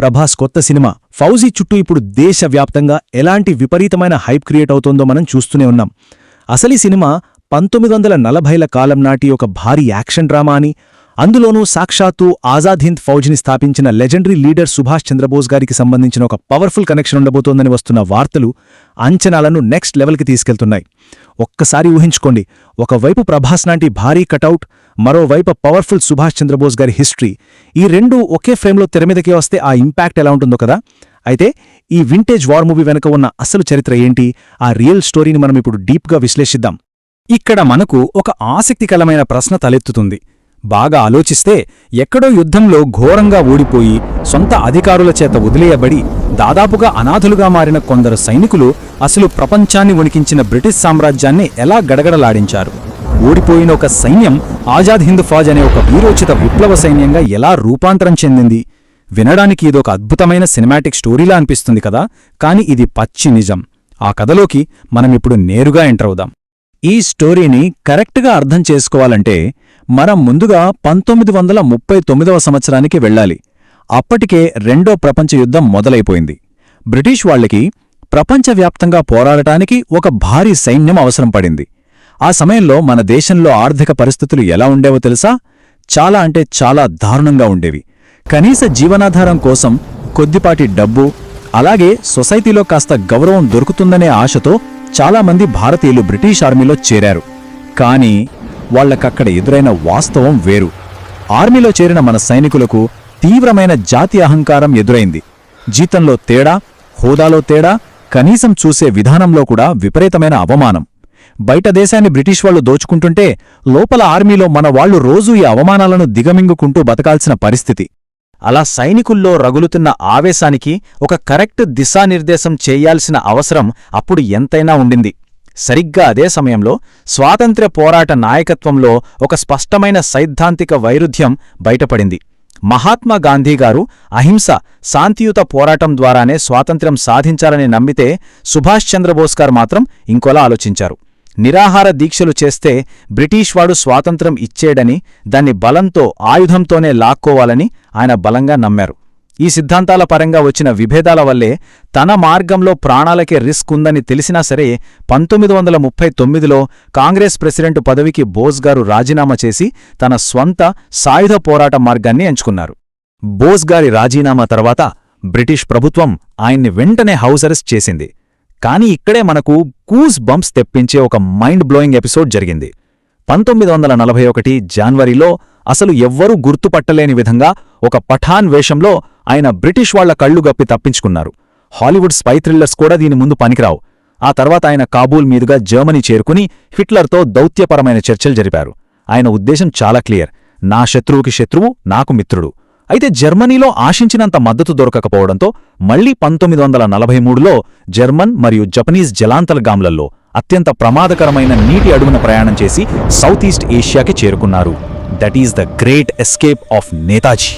ప్రభాస్ కొత్త సినిమా ఫౌజీ చుట్టూ ఇప్పుడు దేశవ్యాప్తంగా ఎలాంటి విపరీతమైన హైప్ క్రియేట్ అవుతోందో మనం చూస్తూనే ఉన్నాం. అసలీ సినిమా 1940ల కాలం నాటి ఒక భారీ యాక్షన్ డ్రామా అని, అందులోనూ సాక్షాత్తు ఆజాద్ హింద్ ఫౌజ్ని స్థాపించిన లెజెండరీ లీడర్ సుభాష్ చంద్రబోస్ గారికి సంబంధించిన ఒక పవర్ఫుల్ కనెక్షన్ ఉండబోతోందని వస్తున్న వార్తలు అంచనాలను నెక్స్ట్ లెవెల్కి తీసుకెళ్తున్నాయి. ఒక్కసారి ఊహించుకోండి, ఒకవైపు ప్రభాస్ లాంటి భారీ కటౌట్, మరోవైపు పవర్ఫుల్ సుభాష్ చంద్రబోస్ గారి హిస్టరీ, ఈ రెండూ ఒకే ఫ్రేమ్లో తెరమీదకి వస్తే ఆ ఇంపాక్ట్ ఎలా ఉంటుందో కదా. అయితే ఈ వింటేజ్ వార్ మూవీ వెనక ఉన్న అసలు చరిత్ర ఏంటి, ఆ రియల్ స్టోరీని మనం ఇప్పుడు డీప్గా విశ్లేషిద్దాం. ఇక్కడ మనకు ఒక ఆసక్తికరమైన ప్రశ్న తలెత్తుతుంది. బాగా ఆలోచిస్తే ఎక్కడో యుద్ధంలో ఘోరంగా ఓడిపోయి సొంత అధికారుల చేత వదిలేయబడి దాదాపుగా అనాథులుగా మారిన కొందరు సైనికులు అసలు ప్రపంచాన్ని వణికించిన బ్రిటిష్ సామ్రాజ్యాన్ని ఎలా గడగడలాడించారు? ఓడిపోయిన ఒక సైన్యం ఆజాద్ హింద్ ఫౌజ్ అనే ఒక వీరోచిత విప్లవ సైన్యంగా ఎలా రూపాంతరం చెందింది? వినడానికి ఇదొక అద్భుతమైన సినిమాటిక్ స్టోరీలా అనిపిస్తుంది కదా, కాని ఇది పచ్చి నిజం. ఆ కథలోకి మనమిప్పుడు నేరుగా ఎంటర్ అవుదాం. ఈ స్టోరీని కరెక్ట్గా అర్థం చేసుకోవాలంటే మనం ముందుగా 1939వ సంవత్సరానికి వెళ్ళాలి. అప్పటికే రెండో ప్రపంచ యుద్ధం మొదలైపోయింది. బ్రిటిష్ వాళ్లకి ప్రపంచవ్యాప్తంగా పోరాడటానికి ఒక భారీ సైన్యం అవసరం పడింది. ఆ సమయంలో మన దేశంలో ఆర్థిక పరిస్థితులు ఎలా ఉండేవో తెలుసా? చాలా అంటే చాలా దారుణంగా ఉండేవి. కనీస జీవనాధారం కోసం కొద్దిపాటి డబ్బు, అలాగే సొసైటీలో కాస్త గౌరవం దొరుకుతుందనే ఆశతో చాలామంది భారతీయులు బ్రిటిష్ ఆర్మీలో చేరారు. కానీ వాళ్లకక్కడ ఎదురైన వాస్తవం వేరు. ఆర్మీలో చేరిన మన సైనికులకు తీవ్రమైన జాతి అహంకారం ఎదురైంది. జీతంలో తేడా, హోదాలో తేడా, కనీసం చూసే విధానంలో కూడా విపరీతమైన అవమానం. బయట దేశాన్ని బ్రిటిష్ వాళ్లు దోచుకుంటుంటే లోపల ఆర్మీలో మన వాళ్లు రోజూ ఈ అవమానాలను దిగమింగుకుంటూ బతకాల్సిన పరిస్థితి. అలా సైనికుల్లో రగులుతున్న ఆవేశానికి ఒక కరెక్ట్ దిశానిర్దేశం చేయాల్సిన అవసరం అప్పుడు ఎంతైనా ఉండింది. సరిగ్గా అదే సమయంలో స్వాతంత్ర్య పోరాట నాయకత్వంలో ఒక స్పష్టమైన సైద్ధాంతిక వైరుధ్యం బయటపడింది. మహాత్మా గాంధీగారు అహింస, శాంతియుత పోరాటం ద్వారానే స్వాతంత్ర్యం సాధించాలని నమ్మితే, సుభాష్ చంద్రబోస్ గారు మాత్రం ఇంకోలా ఆలోచించారు. నిరాహార దీక్షలు చేస్తే బ్రిటిష్వాడు స్వాతంత్ర్యం ఇచ్చేడని, దాన్ని బలంతో, ఆయుధంతోనే లాక్కోవాలని ఆయన బలంగా నమ్మారు. ఈ సిద్ధాంతాల పరంగా వచ్చిన విభేదాల వల్లే తన మార్గంలో ప్రాణాలకే రిస్క్ ఉందని తెలిసినా సరే 1939లో కాంగ్రెస్ ప్రెసిడెంట్ పదవికి బోస్ గారు రాజీనామా చేసి తన స్వంత సాయుధ పోరాట మార్గాన్ని ఎంచుకున్నారు. బోస్ గారి రాజీనామా తర్వాత బ్రిటిష్ ప్రభుత్వం ఆయన్ని వెంటనే హౌస్ అరెస్ట్ చేసింది. కానీ ఇక్కడే మనకు గూస్ బంప్స్ తెప్పించే ఒక మైండ్ బ్లోయింగ్ ఎపిసోడ్ జరిగింది. 1941 జనవరిలో అసలు ఎవ్వరూ గుర్తుపట్టలేని విధంగా ఒక పఠాన్ వేషంలో ఆయన బ్రిటిష్ వాళ్ల కళ్లు గప్పి తప్పించుకున్నారు. హాలీవుడ్ స్పై థ్రిల్లర్స్ కూడా దీని ముందు పనికిరావు. ఆ తర్వాత ఆయన కాబూల్ మీదుగా జర్మనీ చేరుకుని హిట్లర్తో దౌత్యపరమైన చర్చలు జరిపారు. ఆయన ఉద్దేశం చాలా క్లియర్: నా శత్రువుకి శత్రువు, నాకు మిత్రుడు. అయితే జర్మనీలో ఆశించినంత మద్దతు దొరకకపోవడంతో మళ్లీ 1943లో జర్మన్ మరియు జపనీస్ జలాంతర్గాములలో అత్యంత ప్రమాదకరమైన నీటి అడుగున ప్రయాణం చేసి సౌత్ ఈస్ట్ ఏషియాకి చేరుకున్నారు. That is the great escape of Netaji.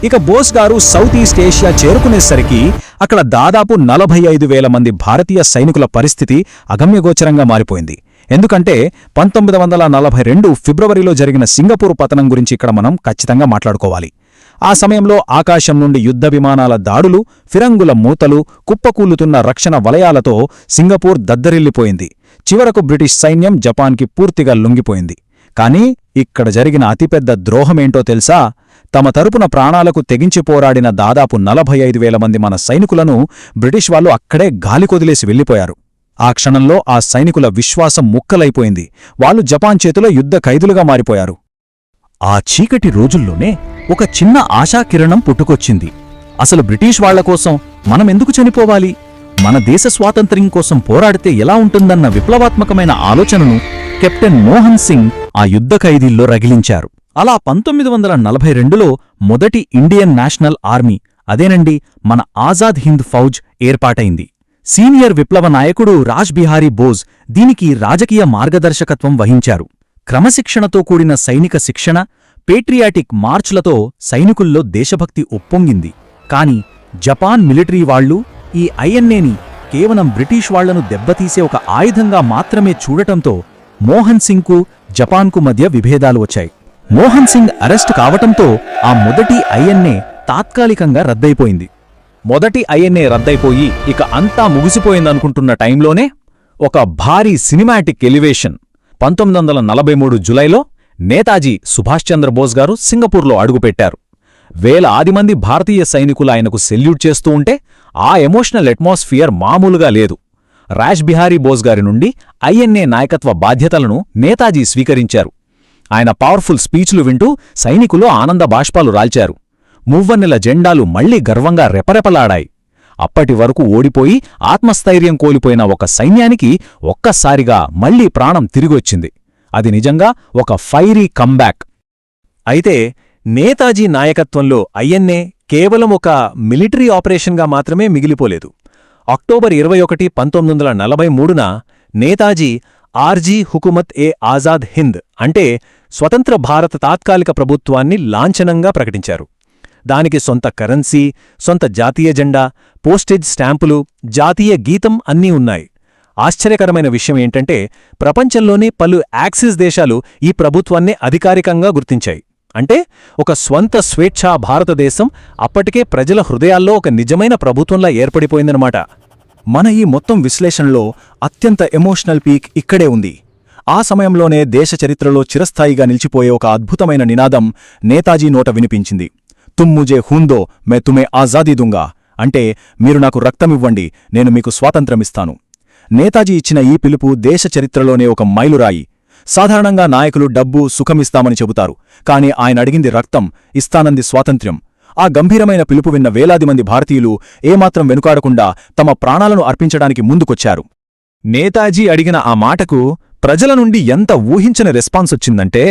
ఇక బోస్ గారు సౌత్ ఈస్ట్ ఏషియా చేరుకునేసరికి అక్కడ దాదాపు 45,000 మంది భారతీయ సైనికుల పరిస్థితి అగమ్యగోచరంగా మారిపోయింది. ఎందుకంటే 1942 ఫిబ్రవరిలో జరిగిన సింగపూర్ పతనం గురించి ఇక్కడ మనం ఖచ్చితంగా మాట్లాడుకోవాలి. ఆ సమయంలో ఆకాశం నుండి యుద్ధ విమానాల దాడులు, ఫిరంగుల మూతలు, కుప్పకూలుతున్న రక్షణ వలయాలతో సింగపూర్ దద్దరిల్లిపోయింది. చివరకు బ్రిటిష్ సైన్యం జపాన్కి పూర్తిగా లొంగిపోయింది. కానీ ఇక్కడ జరిగిన అతిపెద్ద ద్రోహమేంటో తెలుసా? తమ తరపున ప్రాణాలకు తెగించి పోరాడిన దాదాపు 45,000 మంది మన సైనికులను బ్రిటిష్ వాళ్లు అక్కడే గాలికొదిలేసి వెళ్లిపోయారు. ఆ క్షణంలో ఆ సైనికుల విశ్వాసం ముక్కలైపోయింది. వాళ్లు జపాన్ చేతిలో యుద్ధ ఖైదులుగా మారిపోయారు. ఆ చీకటి రోజుల్లోనే ఒక చిన్న ఆశాకిరణం పుట్టుకొచ్చింది. అసలు బ్రిటిష్ వాళ్లకోసం మనమెందుకు చనిపోవాలి? మన దేశ స్వాతంత్ర్యం కోసం పోరాడితే ఎలా ఉంటుందన్న విప్లవాత్మకమైన ఆలోచనను కెప్టెన్ మోహన్ సింగ్ ఆ యుద్ధ ఖైదీల్లో రగిలించారు. అలా 1942లో మొదటి ఇండియన్ నేషనల్ ఆర్మీ, అదేనండి మన ఆజాద్ హింద్ ఫౌజ్ ఏర్పాటైంది. సీనియర్ విప్లవ నాయకుడు రాజ్ బిహారీ బోస్ దీనికి రాజకీయ మార్గదర్శకత్వం వహించారు. క్రమశిక్షణతో కూడిన సైనిక శిక్షణ, పేట్రియాటిక్ మార్చ్లతో సైనికుల్లో దేశభక్తి ఉప్పొంగింది. కాని జపాన్ మిలిటరీ వాళ్లు ఈ ఐఎన్ఏని కేవలం బ్రిటిష్ వాళ్లను దెబ్బతీసే ఒక ఆయుధంగా మాత్రమే చూడటంతో మోహన్ సింగ్కు జపాన్కు మధ్య విభేదాలు వచ్చాయి. మోహన్ సింగ్ అరెస్టు కావటంతో ఆ మొదటి ఐఎన్ఏ తాత్కాలికంగా రద్దయిపోయింది. మొదటి ఐఎన్ఏ రద్దయిపోయి ఇక అంతా ముగిసిపోయిందనుకుంటున్న టైంలోనే ఒక భారీ సినిమాటిక్ ఎలివేషన్ 1943 జులైలో నేతాజీ సుభాష్ చంద్రబోస్ గారు సింగపూర్లో అడుగుపెట్టారు. వేలాది మంది భారతీయ సైనికులు ఆయనకు సెల్యూట్ చేస్తూ ఉంటే ఆ ఎమోషనల్ అట్మాస్ఫియర్ మామూలుగా లేదు. రాజ్ బిహారీ బోస్ గారి నుండి ఐఎన్ఏ నాయకత్వ బాధ్యతలను నేతాజీ స్వీకరించారు. ఆయన పవర్ఫుల్ స్పీచ్లు వింటూ సైనికులు ఆనంద బాష్పాలు రాల్చారు. మువ్వన్నెల జెండాలు మళ్లీ గర్వంగా రెపరెపలాడాయి. అప్పటి వరకు ఓడిపోయి ఆత్మస్థైర్యం కోల్పోయిన ఒక సైన్యానికి ఒక్కసారిగా మళ్లీ ప్రాణం తిరిగొచ్చింది. అది నిజంగా ఒక ఫైరీ కంబ్యాక్. అయితే నేతాజీ నాయకత్వంలో ఐఎన్ఏ కేవలం ఒక మిలిటరీ ఆపరేషన్గా మాత్రమే మిగిలిపోలేదు. అక్టోబర్ 21, 1943న నేతాజీ ఆర్జీ హుకుమత్-ఏ-ఆజాద్ హింద్ అంటే స్వతంత్ర భారత తాత్కాలిక ప్రభుత్వాన్ని లాంఛనంగా ప్రకటించారు. దానికి సొంత కరెన్సీ, సొంత జాతీయ జెండా, పోస్టేజ్ స్టాంపులు, జాతీయ గీతం అన్నీ ఉన్నాయి. ఆశ్చర్యకరమైన విషయం ఏంటంటే ప్రపంచంలోనే పలు యాక్సిస్ దేశాలు ఈ ప్రభుత్వాన్నే అధికారికంగా గుర్తించాయి. అంటే ఒక స్వంత స్వేచ్ఛా భారతదేశం అప్పటికే ప్రజల హృదయాల్లో ఒక నిజమైన ప్రభుత్వంలా ఏర్పడిపోయిందనమాట. మన ఈ మొత్తం విశ్లేషణలో అత్యంత ఎమోషనల్ పీక్ ఇక్కడే ఉంది. ఆ సమయంలోనే దేశ చరిత్రలో చిరస్థాయిగా నిలిచిపోయే ఒక అద్భుతమైన నినాదం నేతాజీ నోట వినిపించింది. తుమ్ ముజే ఖూన్ దో మే తుమే ఆజాదీ దుంగా అంటే మీరు నాకు రక్తమివ్వండి, నేను మీకు స్వాతంత్రమిస్తాను. నేతాజీ ఇచ్చిన ఈ పిలుపు దేశ చరిత్రలోనే ఒక మైలురాయి. సాధారణంగా నాయకులు డబ్బు, సుఖమిస్తామని చెబుతారు, కాని ఆయన అడిగింది రక్తం, ఇస్తానంది స్వాతంత్ర్యం. ఆ గంభీరమైన పిలుపు విన్న వేలాది మంది భారతీయులు ఏమాత్రం వెనుకాడకుండా తమ ప్రాణాలను అర్పించడానికి ముందుకొచ్చారు. నేతాజీ అడిగిన ఆ మాటకు ప్రజల నుండి ఎంత ఊహించని రెస్పాన్స్ వచ్చిందంటే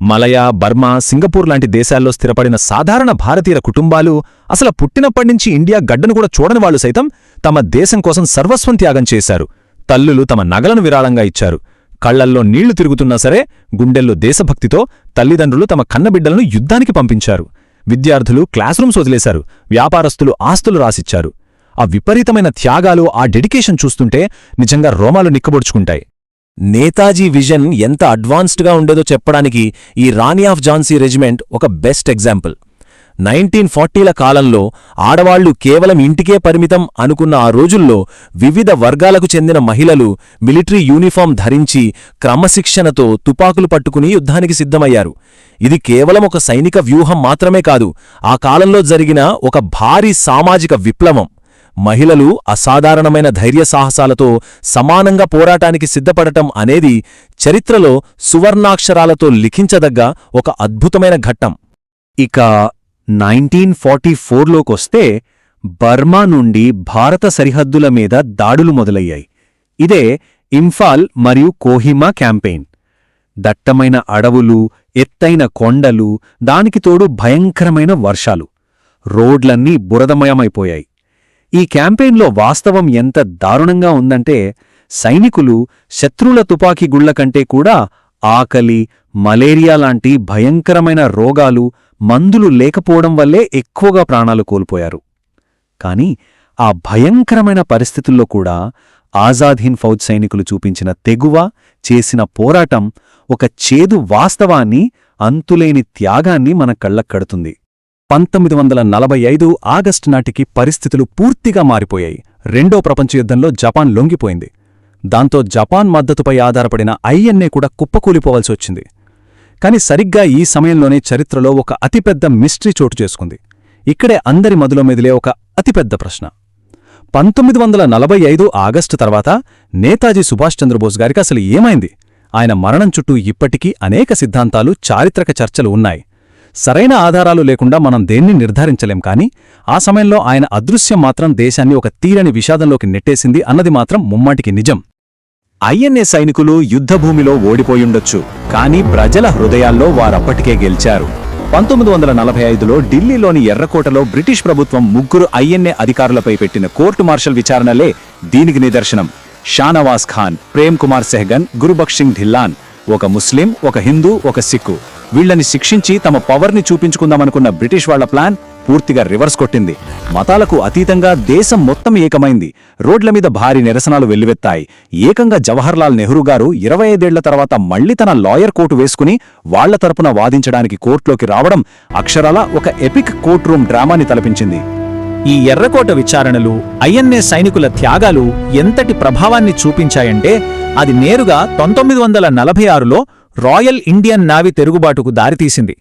మలయా, బర్మా, సింగపూర్ లాంటి దేశాల్లో స్థిరపడిన సాధారణ భారతీయుల కుటుంబాలు, అసలు పుట్టినప్పటినుంచి ఇండియా గడ్డను కూడా చూడని వాళ్లు సైతం తమ దేశం కోసం సర్వస్వం త్యాగం చేశారు. తల్లులు తమ నగలను విరాళంగా ఇచ్చారు. కళ్లల్లో నీళ్లు తిరుగుతున్నా సరే గుండెల్లో దేశభక్తితో తల్లిదండ్రులు తమ కన్నబిడ్డలను యుద్ధానికి పంపించారు. విద్యార్థులు క్లాస్ రూమ్స్ వదిలేశారు. వ్యాపారస్తులు ఆస్తులు రాసిచ్చారు. ఆ విపరీతమైన త్యాగాలు, ఆ డెడికేషన్ చూస్తుంటే నిజంగా రోమాలు నిక్కబొడుచుకుంటాయి. నేతాజీ విజన్ ఎంత అడ్వాన్స్డ్గా ఉండేదో చెప్పడానికి ఈ రాణి ఆఫ్ ఝాన్సీ రెజిమెంట్ ఒక బెస్ట్ ఎగ్జాంపుల్. 1940ల కాలంలో ఆడవాళ్లు కేవలం ఇంటికే పరిమితం అనుకున్న ఆ రోజుల్లో వివిధ వర్గాలకు చెందిన మహిళలు మిలిటరీ యూనిఫామ్ ధరించి క్రమశిక్షణతో తుపాకులు పట్టుకుని యుద్ధానికి సిద్ధమయ్యారు. ఇది కేవలం ఒక సైనిక వ్యూహం మాత్రమే కాదు, ఆ కాలంలో జరిగిన ఒక భారీ సామాజిక విప్లవం. మహిళలు అసాధారణమైన ధైర్యసాహసాలతో సమానంగా పోరాటానికి సిద్ధపడటం అనేది చరిత్రలో సువర్ణాక్షరాలతో లిఖించదగ్గ ఒక అద్భుతమైన ఘట్టం. ఇక 1944లోకొస్తే బర్మా నుండి భారత సరిహద్దుల మీద దాడులు మొదలయ్యాయి. ఇదే ఇంఫాల్ మరియు కోహిమా క్యాంపెయిన్. దట్టమైన అడవులు, ఎత్తైన కొండలు, దానికి తోడు భయంకరమైన వర్షాలు. రోడ్లన్నీ బురదమయమైపోయాయి. ఈ క్యాంపెయిన్లో వాస్తవం ఎంత దారుణంగా ఉందంటే సైనికులు శత్రువుల తుపాకీ గుళ్ల కంటే కూడా ఆకలి, మలేరియా లాంటి భయంకరమైన రోగాలు, మందులు లేకపోవడం వల్లే ఎక్కువగా ప్రాణాలు కోల్పోయారు. కాని ఆ భయంకరమైన పరిస్థితుల్లో కూడా ఆజాద్ హింద్ ఫౌజ్ సైనికులు చూపించిన తెగువ, చేసిన పోరాటం ఒక చేదు వాస్తవాన్ని, అంతులేని త్యాగాన్ని మన కళ్లక్కడుతుంది. 1945 ఆగస్టు నాటికి పరిస్థితులు పూర్తిగా మారిపోయాయి. రెండో ప్రపంచ యుద్ధంలో జపాన్ లొంగిపోయింది. దాంతో జపాన్ మద్దతుపై ఆధారపడిన ఐఎన్ఏ కూడా కుప్పకూలిపోవాల్సి వచ్చింది. కాని సరిగ్గా ఈ సమయంలోనే చరిత్రలో ఒక అతిపెద్ద మిస్టరీ చోటు చేసుకుంది. ఇక్కడే అందరి మదిలో మెదిలే ఒక అతిపెద్ద ప్రశ్న. 1945 ఆగస్టు తర్వాత నేతాజీ సుభాష్ చంద్రబోస్ గారికి అసలు ఏమైంది? ఆయన మరణం చుట్టూ ఇప్పటికీ అనేక సిద్ధాంతాలు, చారిత్రక చర్చలు ఉన్నాయి. సరైన ఆధారాలు లేకుండా మనం దేన్ని నిర్ధారించలేం. కాని ఆ సమయంలో ఆయన అదృశ్యం మాత్రం దేశాన్ని ఒక తీరని విషాదంలోకి నెట్టేసింది అన్నది మాత్రం ముమ్మాటికి నిజం. ఐఎన్ఏ సైనికులు యుద్ధభూమిలో ఓడిపోయుండొచ్చు, కానీ ప్రజల హృదయాల్లో వారప్పటికే గెలిచారు. 1945లో ఢిల్లీలోని ఎర్రకోటలో బ్రిటిష్ ప్రభుత్వం 3 ఐఎన్ఏ అధికారులపై పెట్టిన కోర్టు మార్షల్ విచారణలే దీనికి నిదర్శనం. షానవాజ్ ఖాన్, ప్రేమ్ కుమార్ సెహ్గన్, గురుబక్ష్ సింగ్ ఢిల్లాన్, ఒక ముస్లిం, ఒక హిందూ, ఒక సిక్కు. వీళ్లని శిక్షించి తమ పవర్ని చూపించుకుందామనుకున్న బ్రిటిష్ వాళ్ల ప్లాన్ పూర్తిగా రివర్స్ కొట్టింది. మతాలకు అతీతంగా దేశం మొత్తం ఏకమైంది. రోడ్ల మీద భారీ నిరసనలు వెల్లువెత్తాయి. ఏకంగా జవహర్లాల్ నెహ్రూ గారు 25 ఏళ్ల తర్వాత మళ్లీ తన లాయర్ కోటు వేసుకుని వాళ్ల తరపున వాదించడానికి కోర్టులోకి రావడం అక్షరాలా ఒక ఎపిక్ కోర్ట్ రూమ్ డ్రామాని తలపించింది. ఈ ఎర్రకోట విచారణలు, ఐఎన్ఏ సైనికుల త్యాగాలు ఎంతటి ప్రభావాన్ని చూపించాయంటే అది నేరుగా 1946లో రాయల్ ఇండియన్ నావీ తిరుగుబాటుకు దారితీసింది.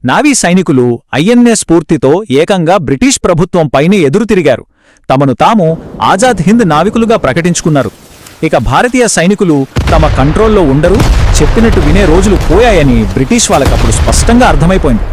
నావీ సైనికులు ఐఎన్ఏ స్ఫూర్తితో ఏకంగా బ్రిటిష్ ప్రభుత్వంపైనే ఎదురుతిరిగారు. తమను తాము ఆజాద్ హింద్ నావికులుగా ప్రకటించుకున్నారు. ఇక భారతీయ సైనికులు తమ కంట్రోల్లో ఉండరు, చెప్పినట్టు వినే రోజులు పోయాయని బ్రిటిష్ వాళ్ళకప్పుడు స్పష్టంగా అర్థమైపోయింది.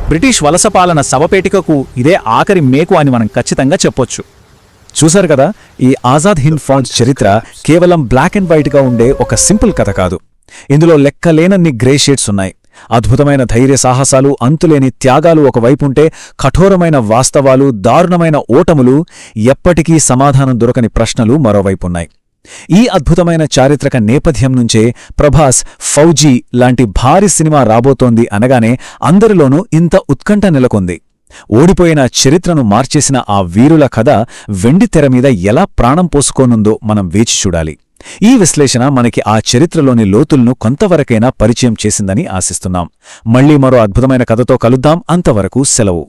బ్రిటిష్ వలసపాలన శవపేటికకు ఇదే ఆఖరి మేకు అని మనం ఖచ్చితంగా చెప్పొచ్చు. చూశారు కదా, ఈ ఆజాద్ హింద్ ఫౌజ్ చరిత్ర కేవలం బ్లాక్ అండ్ వైట్గా ఉండే ఒక సింపుల్ కథ కాదు. ఇందులో లెక్కలేనన్ని గ్రే షేడ్స్ ఉన్నాయి. అద్భుతమైన ధైర్య సాహసాలు, అంతులేని త్యాగాలు ఒకవైపుంటే, కఠోరమైన వాస్తవాలు, దారుణమైన ఓటములు, ఎప్పటికీ సమాధానం దొరకని ప్రశ్నలు మరోవైపున్నాయి. ఈ అద్భుతమైన చారిత్రక నేపథ్యం నుంచే ప్రభాస్ ఫౌజీ లాంటి భారీ సినిమా రాబోతోంది అనగానే అందరిలోనూ ఇంత ఉత్కంఠ నెలకొంది. ఓడిపోయిన చరిత్రను మార్చేసిన ఆ వీరుల కథ వెండితెర మీద ఎలా ప్రాణం పోసుకోనుందో మనం వేచి చూడాలి. ఈ విశ్లేషణ మనకి ఆ చరిత్రలోని లోతులను కొంతవరకైనా పరిచయం చేసిందని ఆశిస్తున్నాం. మళ్లీ మరో అద్భుతమైన కథతో కలుద్దాం. అంతవరకు సెలవు.